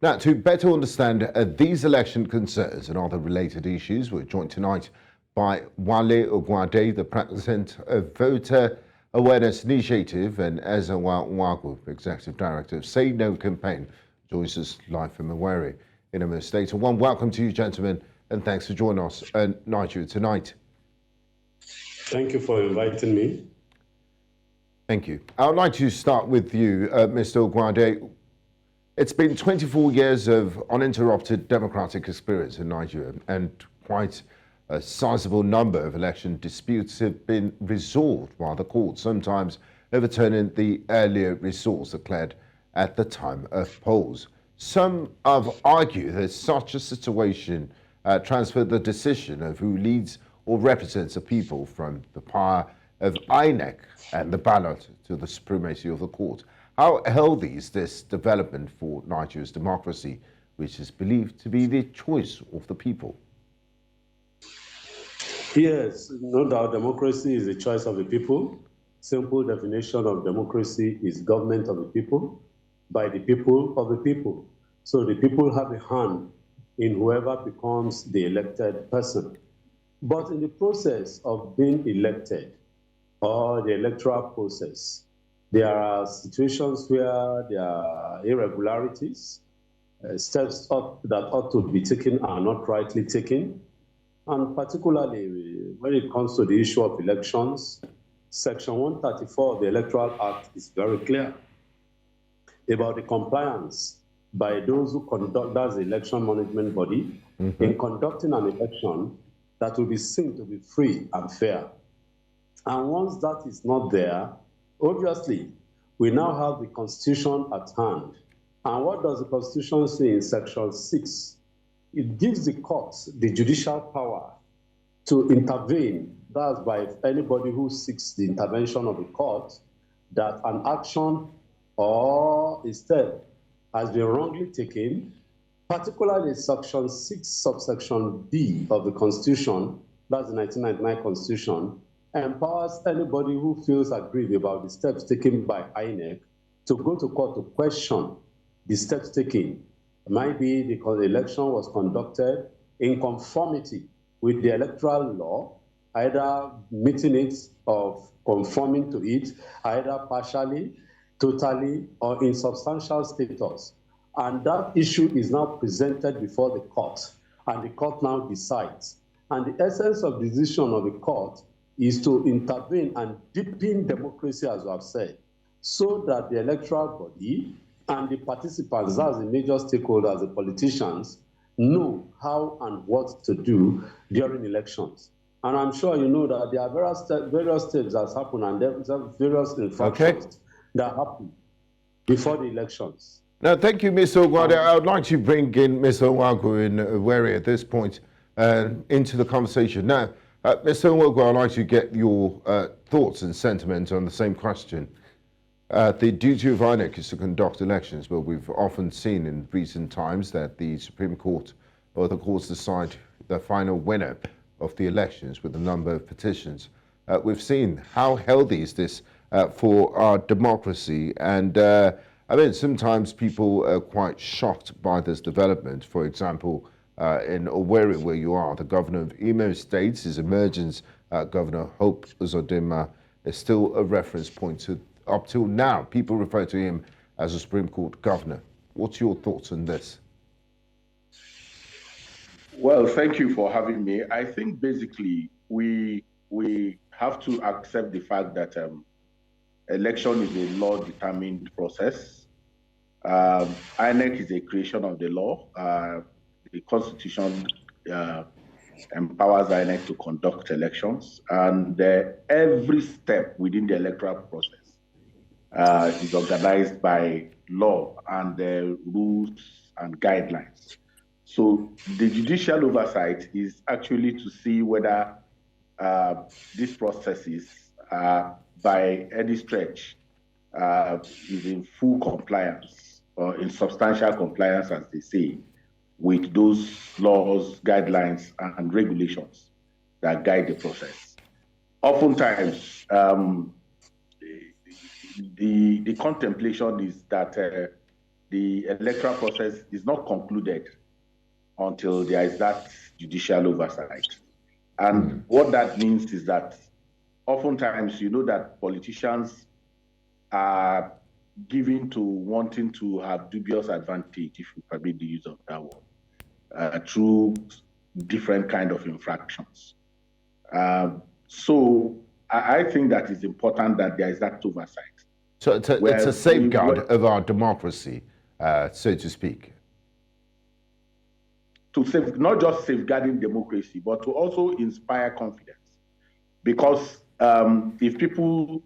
Now, to better understand these election concerns and other related issues, we're joined tonight by Wale Ogunade, the President of Voter Awareness Initiative, and Ezenwa Nwagwu, Executive Director of Say No Campaign, joins us live from Owerri in Imo State. A warm welcome to you, gentlemen, and thanks for joining us in Nigeria tonight. Thank you for inviting me. Thank you. I would like to start with you, Mr. Ogunade. It's been 24 years of uninterrupted democratic experience in Nigeria, and quite a sizable number of election disputes have been resolved by the court, sometimes overturning the earlier results declared at the time of polls. Some have argued that such a situation transferred the decision of who leads or represents the people from the power of INEC and the ballot to the supremacy of the court. How healthy is this development for Nigeria's democracy, which is believed to be the choice of the people? Yes, no doubt democracy is the choice of the people. Simple definition of democracy is government of the people, by the people, of the people. So the people have a hand in whoever becomes the elected person. But in the process of being elected, or the electoral process, there are situations where there are irregularities, steps that ought to be taken are not rightly taken, and particularly when it comes to the issue of elections, Section 134 of the Electoral Act is very clear about the compliance by those who conduct, that's the election management body, in conducting an election that will be seen to be free and fair. And once that is not there, obviously, we now have the Constitution at hand. And what does the Constitution say in Section 6? It gives the courts the judicial power to intervene. That's by anybody who seeks the intervention of the court, that an action or a step has been wrongly taken, particularly Section 6, subsection B of the Constitution, that's the 1999 Constitution, empowers anybody who feels aggrieved about the steps taken by INEC to go to court to question the steps taken. It might be because the election was conducted in conformity with the electoral law, either meeting it or conforming to it, either partially, totally, or in substantial status. And that issue is now presented before the court, and the court now decides. And the essence of the decision of the court is to intervene and deepen democracy, as we have said, so that the electoral body and the participants, as the major stakeholders, the politicians, know how and what to do during elections. And I'm sure you know that there are various steps that happen, and there are various infractions that happen before the elections. Now, thank you, Mr. Ogunade. I would like to bring in Mr. Nwagwu in Owerri at this point into the conversation. Now, Mr. Nwagwu, I'd like to get your thoughts and sentiments on the same question. The duty of INEC is to conduct elections, but we've often seen in recent times that the Supreme Court or the courts decide the final winner of the elections with a number of petitions. We've seen how healthy is this for our democracy, and I mean, sometimes people are quite shocked by this development. For example, in Owerri, where you are, the governor of Imo State, his emergence, Governor Hope Uzodinma, is still a reference point to, up till now, people refer to him as a Supreme Court governor. What's your thoughts on this? Well, thank you for having me. I think basically we have to accept the fact that election is a law-determined process. INEC is a creation of the law. The Constitution empowers INEC to conduct elections, and every step within the electoral process is organized by law and the rules and guidelines. So the judicial oversight is actually to see whether these processes, by any stretch, is in full compliance or in substantial compliance, as they say, with those laws, guidelines, and regulations that guide the process. Oftentimes, the contemplation is that the the electoral process is not concluded until there is that judicial oversight. And what that means is that oftentimes, you know that politicians are given to wanting to have dubious advantage, if you permit the use of that word, through different kind of infractions. So I think that it's important that there is that oversight. So it's a safeguard of our democracy, so to speak. To save, not just safeguarding democracy, but to also inspire confidence. Because if people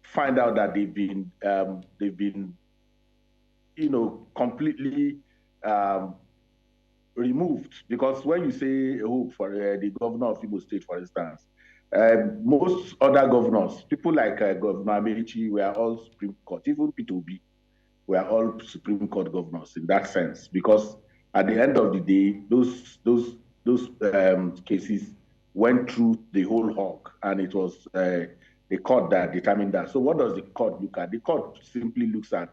find out that they've been completely removed, because when you say hope for the governor of Imo State, for instance, most other governors, people like Governor Americi, were all Supreme Court, even P2B, were all Supreme Court governors in that sense, because at the end of the day, those cases went through the whole hog, and it was the court that determined that. So what does the court look at? The court simply looks at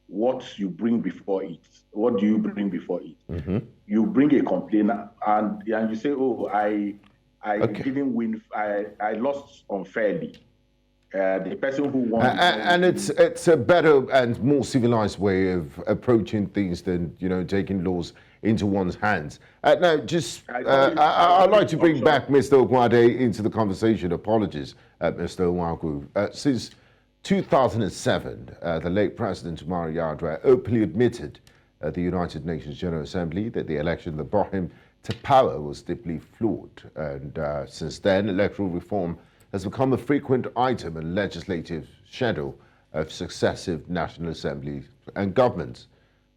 what you bring before it. What do you bring before it? Mm-hmm. You bring a complaint, and you say, oh, I didn't win, I lost unfairly. The person who won. And it's a better and more civilized way of approaching things than, taking laws into one's hands. Now, I'd like to bring back Mr. Ogunade into the conversation. Apologies, Mr. Nwagwu. Since 2007, the late President Umar Yar'Adua openly admitted at the United Nations General Assembly that the election that brought him to power was deeply flawed. And since then, electoral reform has become a frequent item in legislative schedule of successive national assemblies and governments.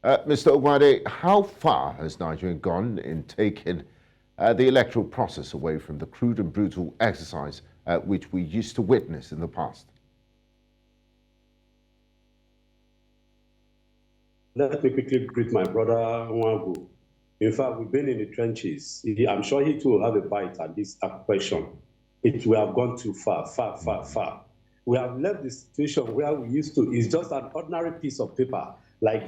Mr. Ogunade, how far has Nigeria gone in taking the electoral process away from the crude and brutal exercise which we used to witness in the past? Let me quickly greet my brother Nwagwu. In fact, we've been in the trenches. I'm sure he too will have a bite at this question. We have gone too far, far, far, far. We have left the situation where we used to, it's just an ordinary piece of paper like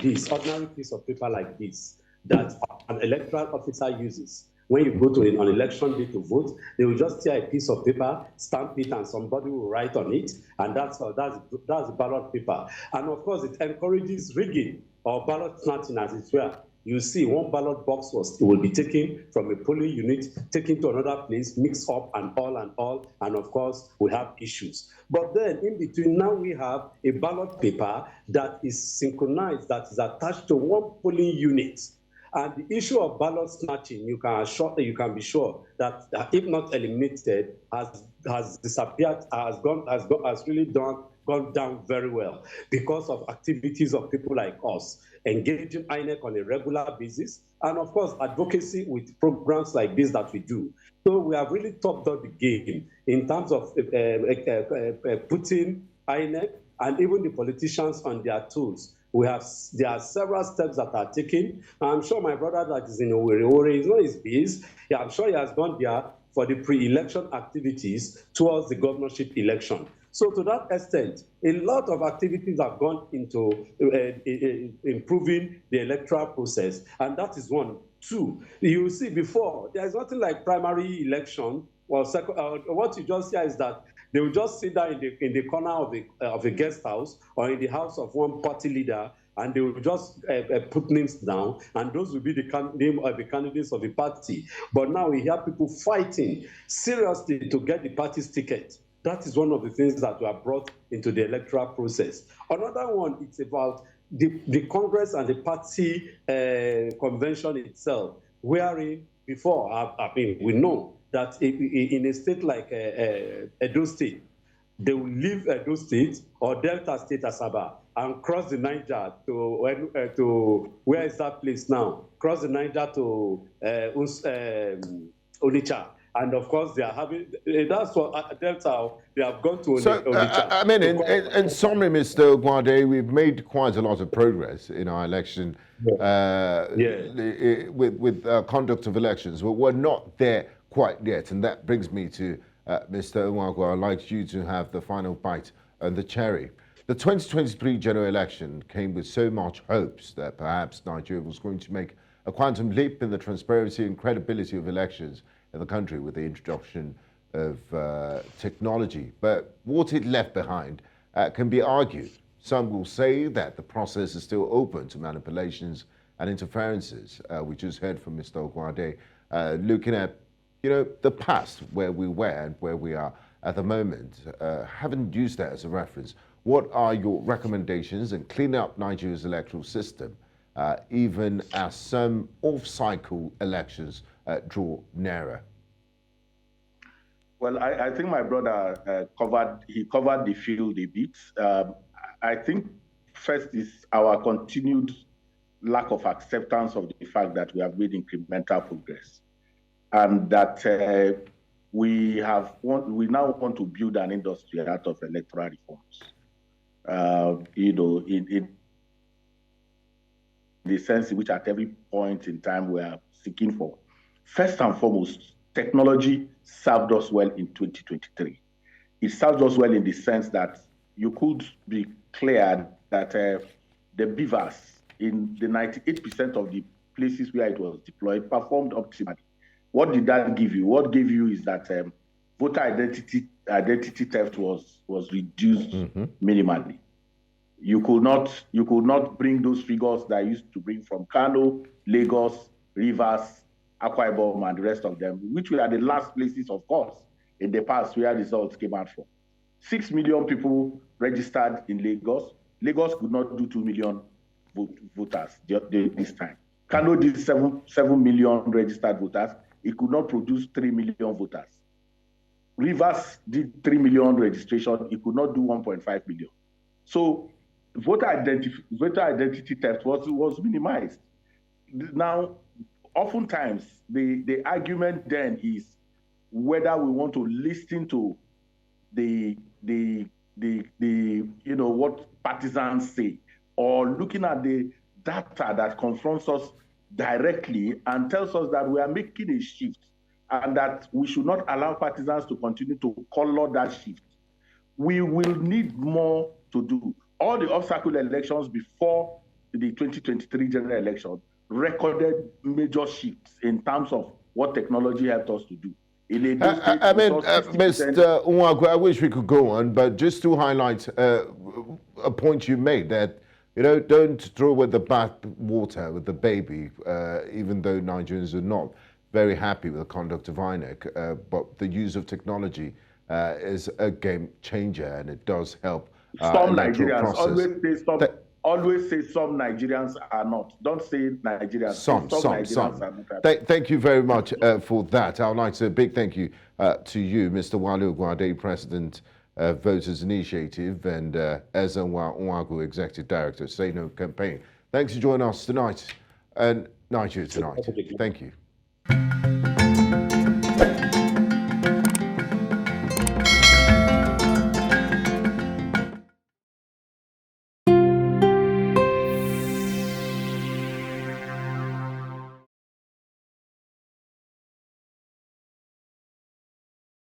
this, that an electoral officer uses. When you go to an election day to vote, they will just tear a piece of paper, stamp it, and somebody will write on it, and that's ballot paper. And of course, it encourages rigging or ballot snatching, as it were. You see, one ballot box will be taken from a polling unit, taken to another place, mixed up and all, and of course, we have issues. But then, in between, now we have a ballot paper that is synchronized, that is attached to one polling unit. And the issue of ballot snatching, you can be sure that if not eliminated, has disappeared, has really gone down very well because of activities of people like us, engaging INEC on a regular basis, and of course, advocacy with programs like this that we do. So we have really topped up the game in terms of putting INEC and even the politicians on their tools. There are several steps that are taken. I'm sure my brother that is in Owerri is not his base. Yeah, I'm sure he has gone there for the pre-election activities towards the governorship election. So to that extent, a lot of activities have gone into improving the electoral process, and that is one. Two, you see before, there is nothing like primary election, or what you just hear is that they will just sit down in the corner of a guest house or in the house of one party leader, and they will just put names down, and those will be the name of the candidates of the party. But now we hear people fighting seriously to get the party's ticket. That is one of the things that we have brought into the electoral process. Another one, it's about the Congress and the party convention itself, wherein before, we know that in a state like Edo State, they will leave Edo State or Delta State, Asaba, and cross the Niger to where is that place now? Cross the Niger to Onitsha. And of course, they are having, that's what Delta, they have gone to Onitsha. I mean, in summary, Mr. Ogunade, we've made quite a lot of progress in our election with conduct of elections, but we're not there quite yet. And that brings me to Mr. Nwagwu. I'd like you to have the final bite on the cherry. The 2023 general election came with so much hopes that perhaps Nigeria was going to make a quantum leap in the transparency and credibility of elections in the country with the introduction of technology. But what it left behind can be argued. Some will say that the process is still open to manipulations and interferences. We just heard from Mr. Ogunade looking at, the past, where we were and where we are at the moment. Haven't used that as a reference. What are your recommendations in cleaning up Nigeria's electoral system, even as some off-cycle elections draw nearer? Well, I think my brother covered the field a bit. I think first is our continued lack of acceptance of the fact that we have made incremental progress, and that we now want to build an industry out of electoral reforms. In the sense in which at every point in time we are seeking for. First and foremost, technology served us well in 2023. It served us well in the sense that you could be clear that the beavers in the 98% of the places where it was deployed performed optimally. What did that give you? What gave you is that voter identity theft was reduced minimally. You could not bring those figures that I used to bring from Kano, Lagos, Rivers, Akwa Ibom, and the rest of them, which were the last places, of course, in the past where results came out from. 6 million people registered in Lagos. Lagos could not do 2 million voters this time. Kano did 7 million registered voters. It could not produce 3 million voters. Rivers did 3 million registration. It could not do 1.5 million. So voter identity theft was minimized. Now, oftentimes, the argument then is whether we want to listen to what partisans say, or looking at the data that confronts us directly and tells us that we are making a shift and that we should not allow partisans to continue to color that shift. We will need more to do. All the off-cycle elections before the 2023 general election recorded major shifts in terms of what technology helped us to do. Mr. Nwagwu, I wish we could go on, but just to highlight a point you made that, don't throw with the bath water with the baby, even though Nigerians are not very happy with the conduct of INEC, but the use of technology is a game changer, and it does help some Nigerians process. Always say some Nigerians are not. Don't say Nigerians. Some Nigerians are not. Thank you very much for that. I would like to say a big thank you to you, Mr. Wale Ogunade, President of Voters Initiative, and Ezenwa Nwagwu, Executive Director, Say No Campaign. Thanks for joining us tonight and Nigeria Tonight. Thank you.